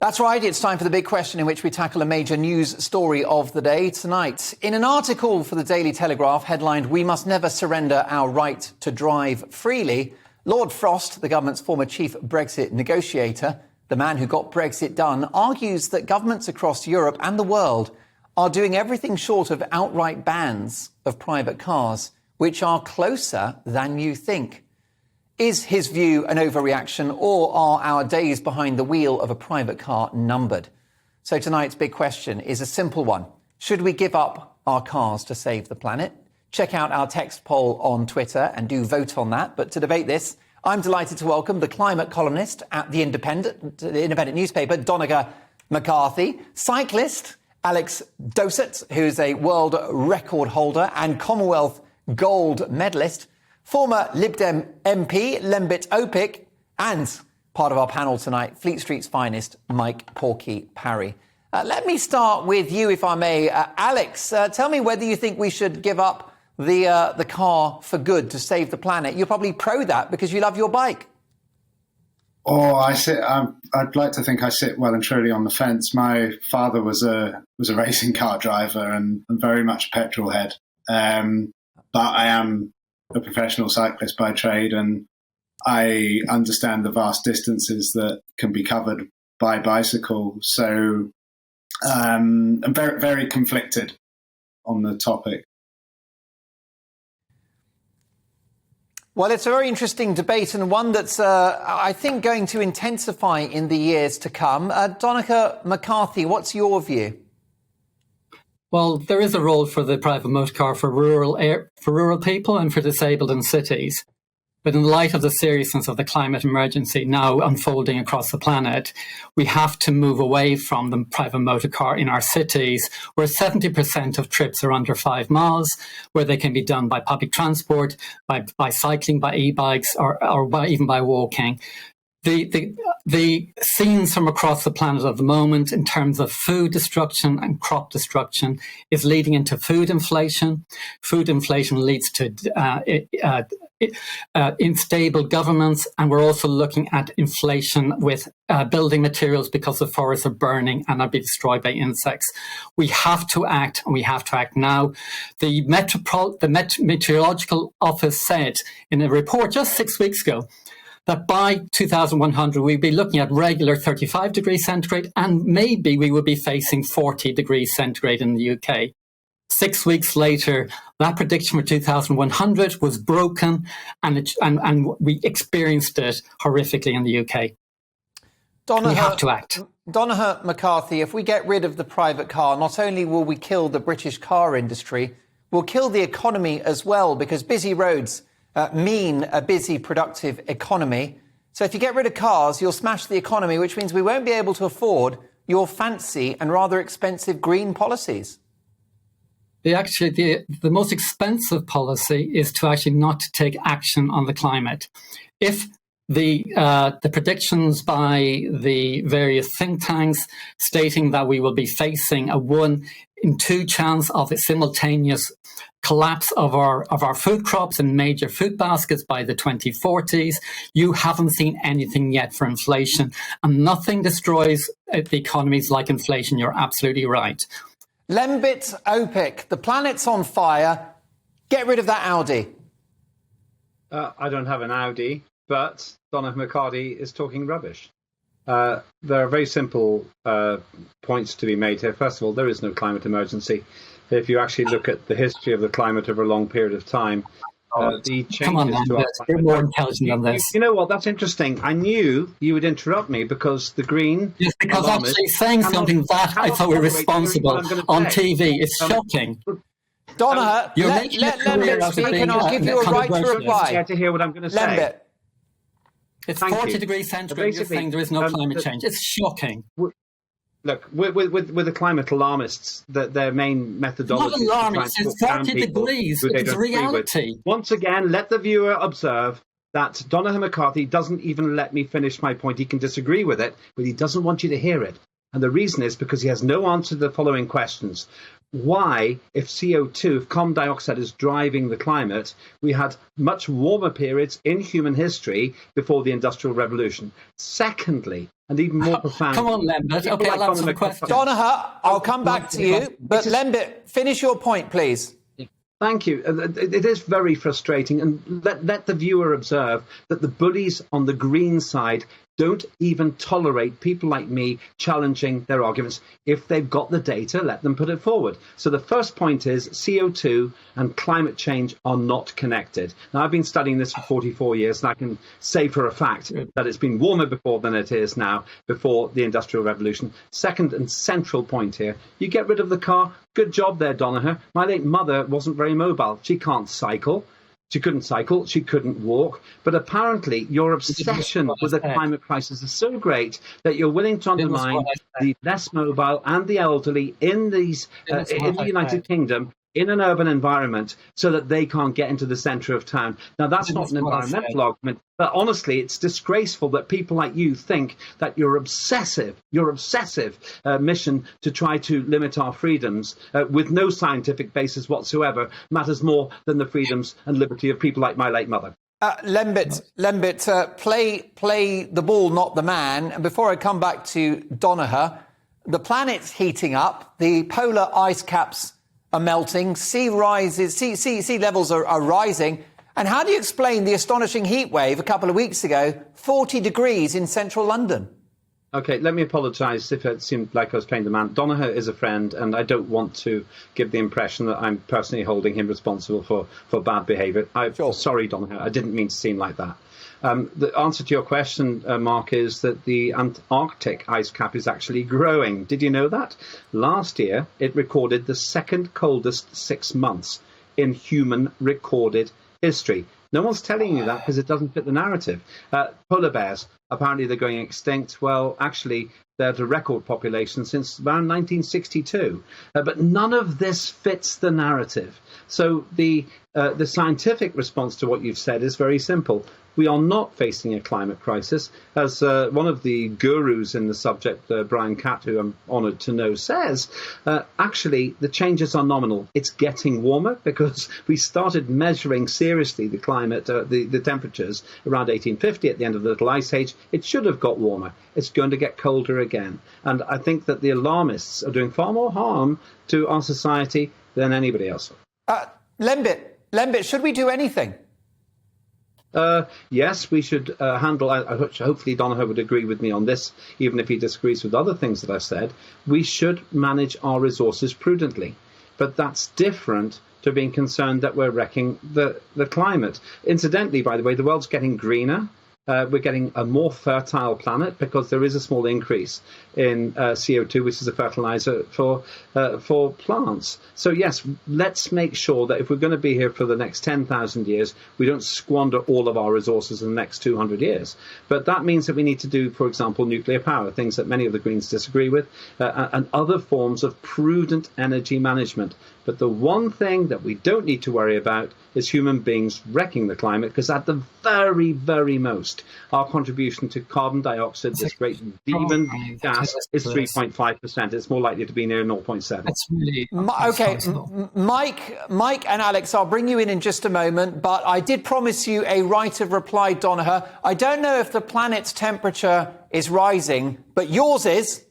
That's right, it's time for the big question in which we tackle a major news story of the day tonight. In an article for the Daily Telegraph headlined, "We must never surrender our right to drive freely," Lord Frost, the government's former chief Brexit negotiator, the man who got Brexit done, argues that governments across Europe and the world are doing everything short of outright bans of private cars, which are closer than you think. Is his view an overreaction, or are our days behind the wheel of a private car numbered? So tonight's big question is a simple one. Should we give up our cars to save the planet? Check out our text poll on Twitter and do vote on that. But to debate this, I'm delighted to welcome the climate columnist at the independent newspaper, Donnachadh McCarthy, cyclist Alex Dowsett, who's a world record holder and Commonwealth gold medalist, former Lib Dem MP Lembit Öpik, and part of our panel tonight, Fleet Street's finest, Mike Porky Parry. Let me start with you, if I may. Alex, tell me whether you think we should give up the car for good to save the planet. You're probably pro that because you love your bike. Oh, I'd like to think I sit well and truly on the fence. My father was a racing car driver and very much a petrol head. But I am a professional cyclist by trade, and I understand the vast distances that can be covered by bicycle. So I'm very, very conflicted on the topic. Well, it's a very interesting debate, and one that's, I think, going to intensify in the years to come. Donnachadh McCarthy, what's your view? Well, there is a role for the private motor car for rural people and for disabled in cities. But in light of the seriousness of the climate emergency now unfolding across the planet, we have to move away from the private motor car in our cities, where 70% of trips are under 5 miles, where they can be done by public transport, by cycling, by e-bikes, or even by walking. The scenes from across the planet at the moment in terms of food destruction and crop destruction is leading into food inflation. Food inflation leads to unstable governments, and we're also looking at inflation with building materials because the forests are burning and are being destroyed by insects. We have to act, and we have to act now. The Meteorological Office said in a report just 6 weeks ago that by 2100, we'd be looking at regular 35 degrees centigrade, and maybe we would be facing 40 degrees centigrade in the UK. 6 weeks later, that prediction for 2100 was broken, and we experienced it horrifically in the UK. We have to act. Donnachadh McCarthy, if we get rid of the private car, not only will we kill the British car industry, we'll kill the economy as well, because busy roads mean a busy, productive economy. So if you get rid of cars, you'll smash the economy, which means we won't be able to afford your fancy and rather expensive green policies. The most expensive policy is to actually not take action on the climate. If the predictions by the various think tanks stating that we will be facing a 1 in 2 chance of a simultaneous collapse of our food crops and major food baskets by the 2040s. You haven't seen anything yet for inflation, and nothing destroys the economies like inflation. You're absolutely right. Lembit Öpik, the planet's on fire. Get rid of that Audi. I don't have an Audi, but Donnachadh McCarthy is talking rubbish. There are very simple points to be made here. First of all, there is no climate emergency. If you actually look at the history of the climate over a long period of time, the changes Come on, to our you're more intelligent than this. You know what? That's interesting. I knew you would interrupt me because the Green... Yes, because actually saying something that I thought were responsible on TV is shocking. Donnachadh, let Lembit speak and I'll give you a right to reply. To hear what I'm going to say. Lembit. It's 40 degrees centigrade. You're saying there is no climate change. It's shocking. Look, with the climate alarmists, their main methodology... It's not alarmist, it's 40 degrees. It's reality. Once again, let the viewer observe that Donnachadh McCarthy doesn't even let me finish my point. He can disagree with it, but he doesn't want you to hear it. And the reason is because he has no answer to the following questions. Why, if CO2, if carbon dioxide is driving the climate, we had much warmer periods in human history before the Industrial Revolution? Secondly, and even more profound. Come on, Lembit. Okay, I'll answer the question. Donnachadh, I'll come back to you. But Lembit, finish your point, please. Thank you. It is very frustrating, and let the viewer observe that the bullies on the green side don't even tolerate people like me challenging their arguments. If they've got the data, let them put it forward. So the first point is CO2 and climate change are not connected. Now, I've been studying this for 44 years, and I can say for a fact that it's been warmer before than it is now, before the Industrial Revolution. Second and central point here, you get rid of the car. Good job there, Donnachadh. My late mother wasn't very mobile. She can't cycle. She couldn't cycle, she couldn't walk. But apparently your obsession with the climate crisis is so great that you're willing to undermine the less mobile and the elderly in these in the United Kingdom in an urban environment so that they can't get into the centre of town. Now, that's not an environmental argument, but honestly, it's disgraceful that people like you think that your obsessive mission to try to limit our freedoms with no scientific basis whatsoever matters more than the freedoms and liberty of people like my late mother. Lembit, play the ball, not the man. And before I come back to Donnachadh, the planet's heating up, the polar ice caps are melting, sea levels are rising. And how do you explain the astonishing heat wave a couple of weeks ago, 40 degrees in central London? Okay, let me apologise if it seemed like I was playing the man. Donnachadh is a friend, and I don't want to give the impression that I'm personally holding him responsible for bad behaviour. Sure. Sorry, Donnachadh, I didn't mean to seem like that. The answer to your question, Mark, is that the Antarctic ice cap is actually growing. Did you know that? Last year, it recorded the second coldest 6 months in human recorded history. No one's telling you that because it doesn't fit the narrative. Polar bears, apparently they're going extinct. Well, actually, they're at a record population since around 1962. But none of this fits the narrative. So the scientific response to what you've said is very simple. We are not facing a climate crisis. As one of the gurus in the subject, Brian Catt, who I'm honoured to know, says, actually, the changes are nominal. It's getting warmer because we started measuring seriously the climate, the temperatures around 1850 at the end of the Little Ice Age. It should have got warmer. It's going to get colder again. And I think that the alarmists are doing far more harm to our society than anybody else. Lembit, should we do anything? Yes, we should handle, hopefully Donnachadh would agree with me on this, even if he disagrees with other things that I've said. We should manage our resources prudently. But that's different to being concerned that we're wrecking the climate. Incidentally, by the way, the world's getting greener. We're getting a more fertile planet because there is a small increase in CO2, which is a fertilizer for plants. So, yes, let's make sure that if we're going to be here for the next 10,000 years, we don't squander all of our resources in the next 200 years. But that means that we need to do, for example, nuclear power, things that many of the Greens disagree with, and other forms of prudent energy management. But the one thing that we don't need to worry about is human beings wrecking the climate, because at the very, very most, our contribution to carbon dioxide, this great demon gas, is 3.5%. It's more likely to be near 0.7. That's really okay, Mike and Alex, I'll bring you in just a moment, but I did promise you a right of reply, Donnachadh. I don't know if the planet's temperature is rising, but yours is.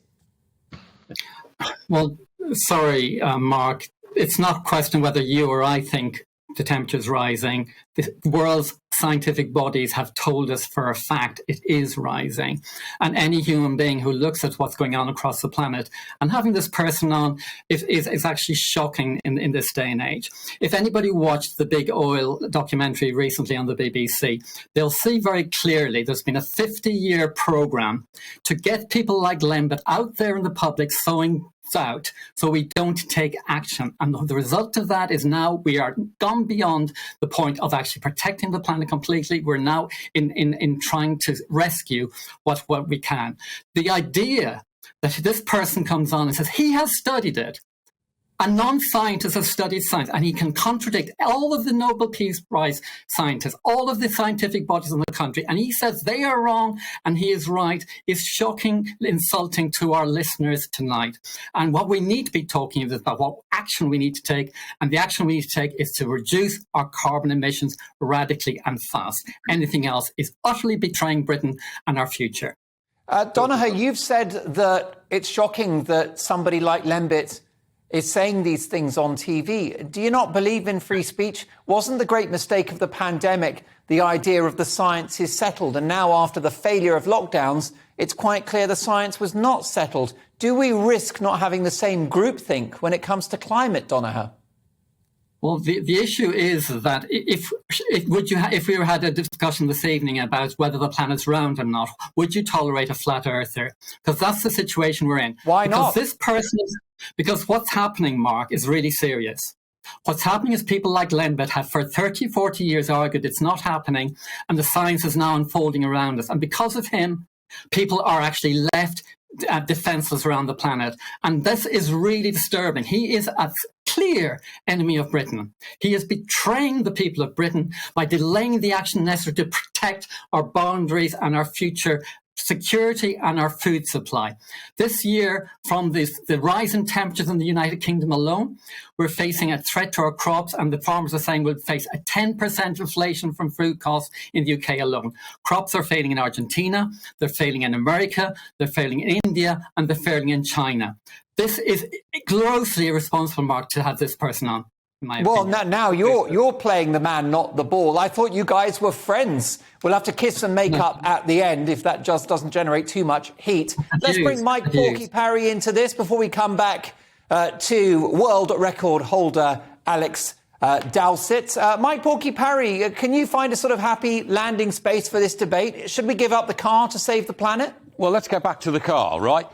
Well, sorry, Mark. It's not a question whether you or I think the temperature is rising. The world's scientific bodies have told us for a fact it is rising. And any human being who looks at what's going on across the planet, and having this person on is actually shocking in this day and age. If anybody watched the Big Oil documentary recently on the BBC, they'll see very clearly there's been a 50-year program to get people like Lembit out there in the public sowing out so we don't take action. And the result of that is now we are gone beyond the point of actually protecting the planet completely. We're now in trying to rescue what we can. The idea that this person comes on and says he has studied it, a non-scientist has studied science, and he can contradict all of the Nobel Peace Prize scientists, all of the scientific bodies in the country, and he says they are wrong and he is right, is shocking, insulting to our listeners tonight. And what we need to be talking about what action we need to take, and the action we need to take is to reduce our carbon emissions radically and fast. Anything else is utterly betraying Britain and our future. Donnachadh, you've said that it's shocking that somebody like Lembit is saying these things on TV. Do you not believe in free speech? Wasn't the great mistake of the pandemic the idea of the science is settled? And now, after the failure of lockdowns, it's quite clear the science was not settled. Do we risk not having the same groupthink when it comes to climate, Donnachadh? Well, the issue is that if we had a discussion this evening about whether the planet's round or not, would you tolerate a flat earther? Because that's the situation we're in. Why not? Because what's happening, Mark, is really serious. What's happening is people like Lembit have for 30, 40 years argued it's not happening, and the science is now unfolding around us. And because of him, people are actually left defenseless around the planet. And this is really disturbing. He is a clear enemy of Britain. He is betraying the people of Britain by delaying the action necessary to protect our boundaries and our future security and our food supply. This year, from the rise in temperatures in the United Kingdom alone, we're facing a threat to our crops, and the farmers are saying we'll face a 10% inflation from food costs in the UK alone. Crops are failing in Argentina, they're failing in America, they're failing in India, and they're failing in China. This is grossly irresponsible, Mark, to have this person on. Well, now you're playing the man, not the ball. I thought you guys were friends. We'll have to kiss and make up at the end if that just doesn't generate too much heat. Let's bring Mike Porky Parry into this before we come back to world record holder Alex Dowsett. Mike Porky Parry, can you find a sort of happy landing space for this debate? Should we give up the car to save the planet? Well, let's get back to the car, right?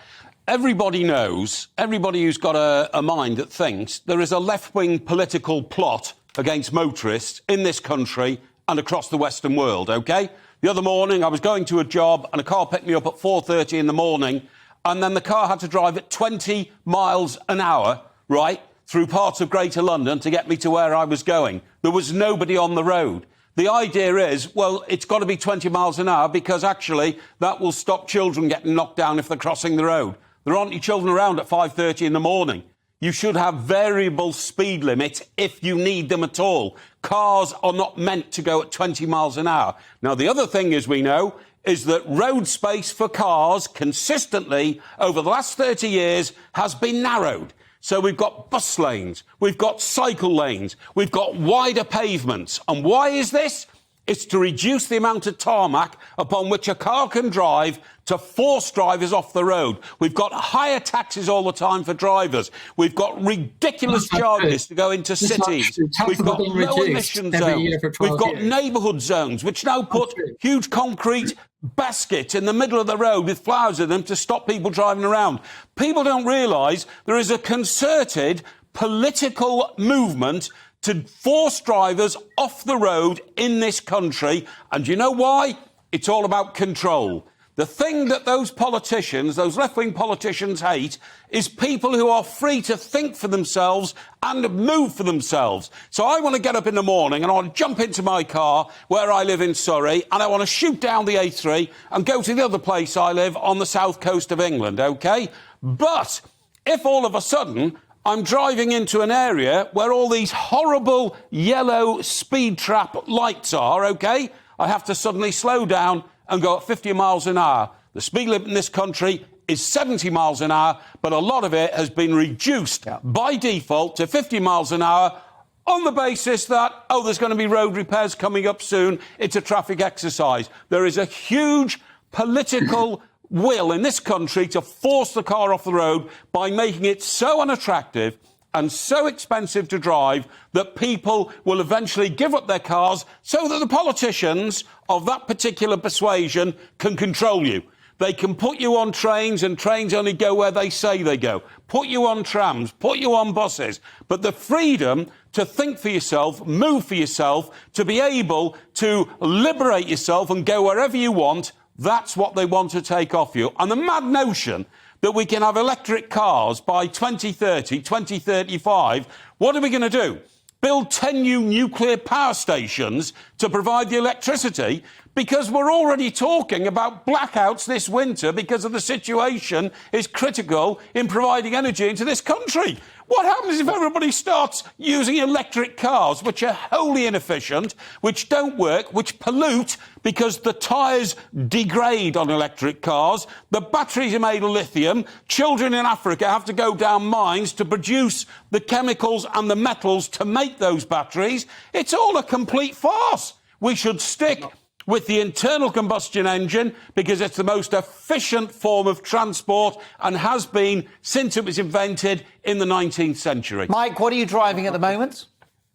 Everybody knows, everybody who's got a mind that thinks there is a left-wing political plot against motorists in this country and across the Western world, OK? The other morning, I was going to a job and a car picked me up at 4:30 in the morning, and then the car had to drive at 20 miles an hour, right, through parts of Greater London to get me to where I was going. There was nobody on the road. The idea is, well, it's got to be 20 miles an hour because actually that will stop children getting knocked down if they're crossing the road. There aren't any children around at 5:30 in the morning. You should have variable speed limits if you need them at all. Cars are not meant to go at 20 miles an hour. Now, the other thing, as we know, is that road space for cars consistently over the last 30 years has been narrowed. So we've got bus lanes, we've got cycle lanes, we've got wider pavements. And why is this? It's to reduce the amount of tarmac upon which a car can drive to force drivers off the road. We've got higher taxes all the time for drivers. We've got ridiculous charges to go into cities. We've got low emission zones. We've got neighbourhood zones, which now put huge concrete baskets in the middle of the road with flowers in them to stop people driving around. People don't realise there is a concerted political movement to force drivers off the road in this country. And you know why? It's all about control. The thing that those politicians, those left-wing politicians hate is people who are free to think for themselves and move for themselves. So I want to get up in the morning and I want to jump into my car where I live in Surrey and I want to shoot down the A3 and go to the other place I live on the south coast of England, OK? But if all of a sudden I'm driving into an area where all these horrible yellow speed trap lights are, OK, I have to suddenly slow down and go at 50 miles an hour. The speed limit in this country is 70 miles an hour, but a lot of it has been reduced by default to 50 miles an hour on the basis that, oh, there's going to be road repairs coming up soon. It's a traffic exercise. There is a huge political will in this country to force the car off the road by making it so unattractive and so expensive to drive that people will eventually give up their cars so that the politicians of that particular persuasion can control you. They can put you on trains and trains only go where they say they go. Put you on trams, put you on buses. But the freedom to think for yourself, move for yourself, to be able to liberate yourself and go wherever you want, that's what they want to take off you. And the mad notion that we can have electric cars by 2030, 2035, what are we going to do? Build 10 new nuclear power stations to provide the electricity, because we're already talking about blackouts this winter because of the situation is critical in providing energy into this country. What happens if everybody starts using electric cars, which are wholly inefficient, which don't work, which pollute because the tyres degrade on electric cars, the batteries are made of lithium, children in Africa have to go down mines to produce the chemicals and the metals to make those batteries? It's all a complete farce. We should stick with the internal combustion engine because it's the most efficient form of transport and has been since it was invented in the 19th century. Mike, what are you driving at the moment?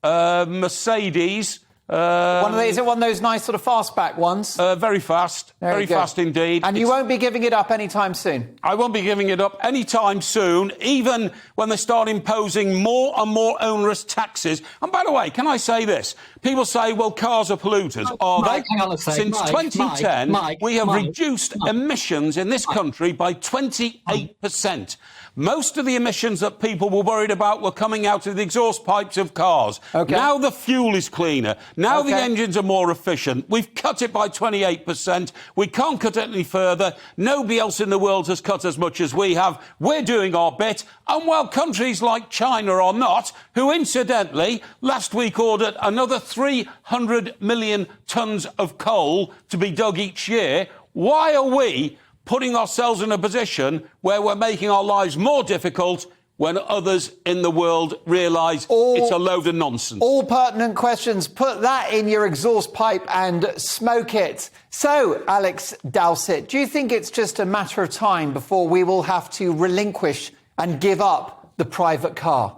Mercedes. Is it one of those nice sort of fastback ones? Very fast. Very fast indeed. And you won't be giving it up anytime soon? I won't be giving it up anytime soon, even when they start imposing more and more onerous taxes. And by the way, can I say this? People say, well, cars are polluters. Mike, hang on a sec. Since 2010, we have reduced emissions in this country by 28%. Most of the emissions that people were worried about were coming out of the exhaust pipes of cars. Okay. Now the fuel is cleaner. Now the engines are more efficient. We've cut it by 28%. We can't cut it any further. Nobody else in the world has cut as much as we have. We're doing our bit. And while countries like China are not, who incidentally last week ordered another 300 million tonnes of coal to be dug each year, why are we putting ourselves in a position where we're making our lives more difficult when others in the world realise it's a load of nonsense? All pertinent questions. Put that in your exhaust pipe and smoke it. So, Alex Dowsett, do you think it's just a matter of time before we will have to relinquish and give up the private car?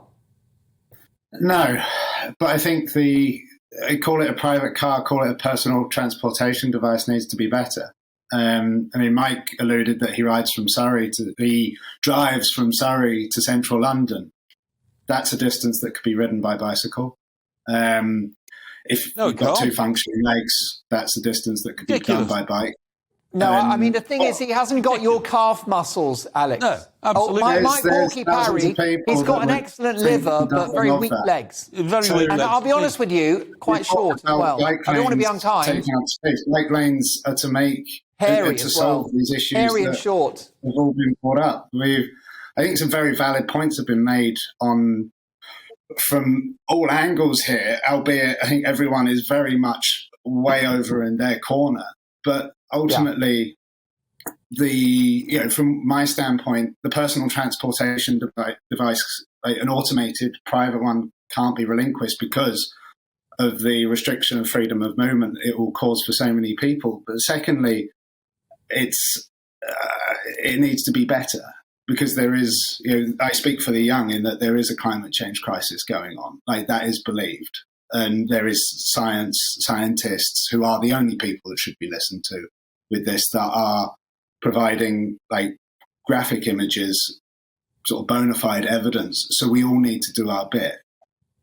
No, but I think call it a private car, call it a personal transportation device, needs to be better. Mike alluded that he drives from Surrey to central London. That's a distance that could be ridden by bicycle. If you've got two functioning legs, that's a distance that could be done by bike. No, the thing is, he hasn't got your calf muscles, Alex. No, absolutely. Mike Porky Parry, he's got an excellent liver, but very weak legs. Very weak legs. And I'll be honest with you, quite short as well. I don't want to be unkind. Bike lanes are to make hairy to as solve well. these issues hairy that and short. have all been brought up. I think some very valid points have been made from all angles here, albeit I think everyone is very much way over in their corner. But ultimately, from my standpoint, the personal transportation device, an automated private one, can't be relinquished because of the restriction of freedom of movement it will cause for so many people. But secondly, it needs to be better because there is, I speak for the young in that there is a climate change crisis going on. That is believed. And there is scientists who are the only people that should be listened to with this, that are providing graphic images, sort of bona fide evidence. So we all need to do our bit.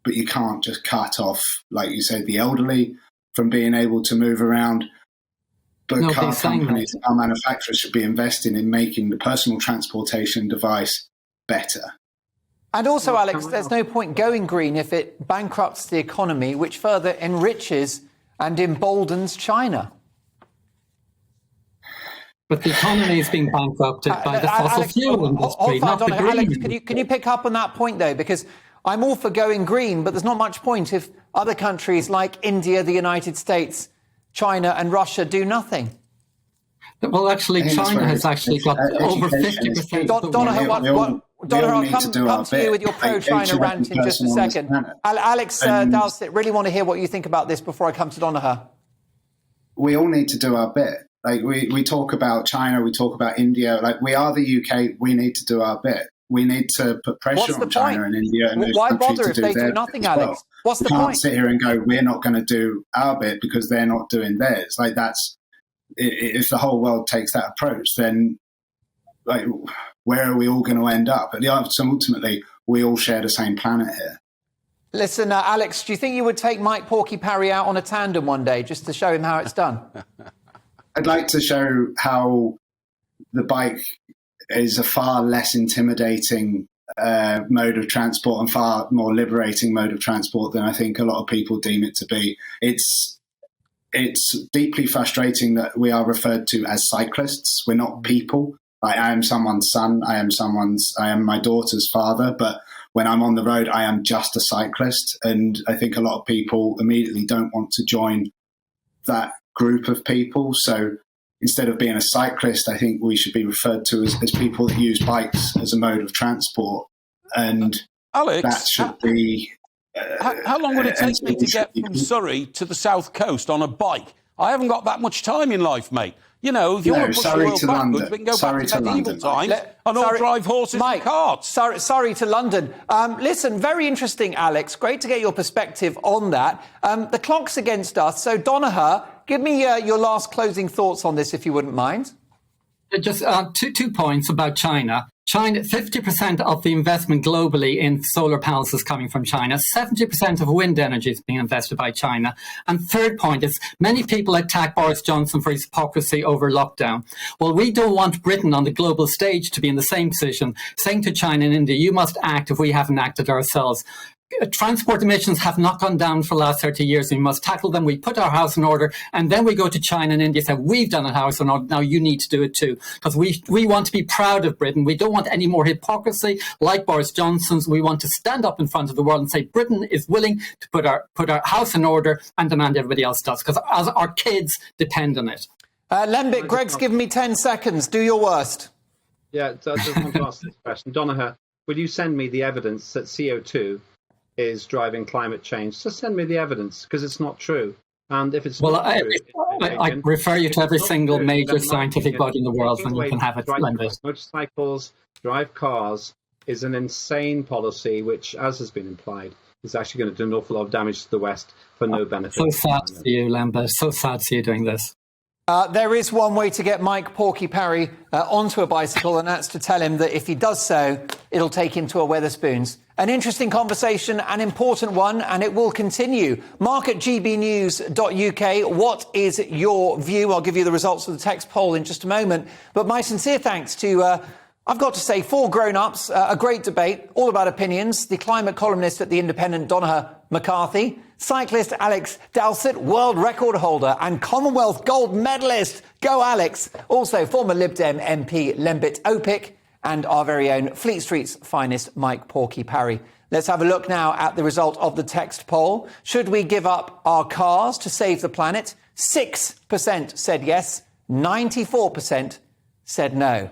But you can't just cut off, like you said, the elderly from being able to move around. But car companies, car manufacturers should be investing in making the personal transportation device better. And also, Alex, there's no point going green if it bankrupts the economy, which further enriches and emboldens China. But the economy is being bankrupted by the fossil fuel industry, not the green. Alex, can you pick up on that point, though? Because I'm all for going green, but there's not much point if other countries like India, the United States, China and Russia do nothing. Well, actually, China has actually got over 50%. Donnachadh, I'll come to you with your pro-China rant in just a second. Alex Dowsett, really want to hear what you think about this before I come to Donnachadh. We all need to do our bit. We talk about China, we talk about India. We are the UK, we need to do our bit. We need to put pressure on China and India and those countries to do their bit. Why bother if they do nothing, Alex? What's the point? We can't sit here and go, we're not going to do our bit because they're not doing theirs. If the whole world takes that approach, then where are we all going to end up? Ultimately, we all share the same planet here. Listen, Alex, do you think you would take Mike Porky Parry out on a tandem one day just to show him how it's done? I'd like to show how the bike is a far less intimidating mode of transport and far more liberating mode of transport than I think a lot of people deem it to be. It's it's deeply frustrating that we are referred to as cyclists. We're not people. I am someone's son. I am my daughter's father. But when I'm on the road, I am just a cyclist. And I think a lot of people immediately don't want to join that group of people. So instead of being a cyclist, I think we should be referred to as people that use bikes as a mode of transport. And Alex, that should be... how long would it take me to get from Surrey to the south coast on a bike? I haven't got that much time in life, mate. You know, if you want to push the world backwards, we can go back to medieval times and all drive horses and carts. Sorry to London. Listen, very interesting, Alex. Great to get your perspective on that. The clock's against us. So, Donnachadh, give me your last closing thoughts on this, if you wouldn't mind. Just 2 points about China. 50% of the investment globally in solar panels is coming from China. 70% of wind energy is being invested by China. And third point is many people attack Boris Johnson for his hypocrisy over lockdown. Well, we don't want Britain on the global stage to be in the same position, saying to China and India, you must act if we haven't acted ourselves. Transport emissions have not gone down for the last 30 years. We must tackle them. We put our house in order, and then we go to China and India and say, we've done a house in order. Now you need to do it too. Because we want to be proud of Britain. We don't want any more hypocrisy like Boris Johnson's. We want to stand up in front of the world and say Britain is willing to put our house in order and demand everybody else does, because our kids depend on it. Lembit, Greg's given me 10 seconds. Do your worst. Yeah, I just want to ask this question. Donnachadh, would you send me the evidence that CO2 is driving climate change? Just send me the evidence, because it's not true. And if it's not true, I refer you to every single major scientific body in the world, and you can have it. Motorcycles, drive cars is an insane policy, which, as has been implied, is actually going to do an awful lot of damage to the West for no benefit. So sad to see you, Lembit. So sad to see you doing this. There is one way to get Mike Porky Parry onto a bicycle, and that's to tell him that if he does so, it'll take him to a Wetherspoons. An interesting conversation, an important one, and it will continue. Mark at gbnews.uk. What is your view? I'll give you the results of the text poll in just a moment. But my sincere thanks to, I've got to say, 4 grown-ups, a great debate, all about opinions. The climate columnist at The Independent, Donnachadh McCarthy. Cyclist Alex Dowsett, world record holder and Commonwealth gold medalist. Go Alex. Also former Lib Dem MP Lembit Öpik and our very own Fleet Street's finest Mike Porky Parry. Let's have a look now at the result of the text poll. Should we give up our cars to save the planet? 6% said yes, 94% said no.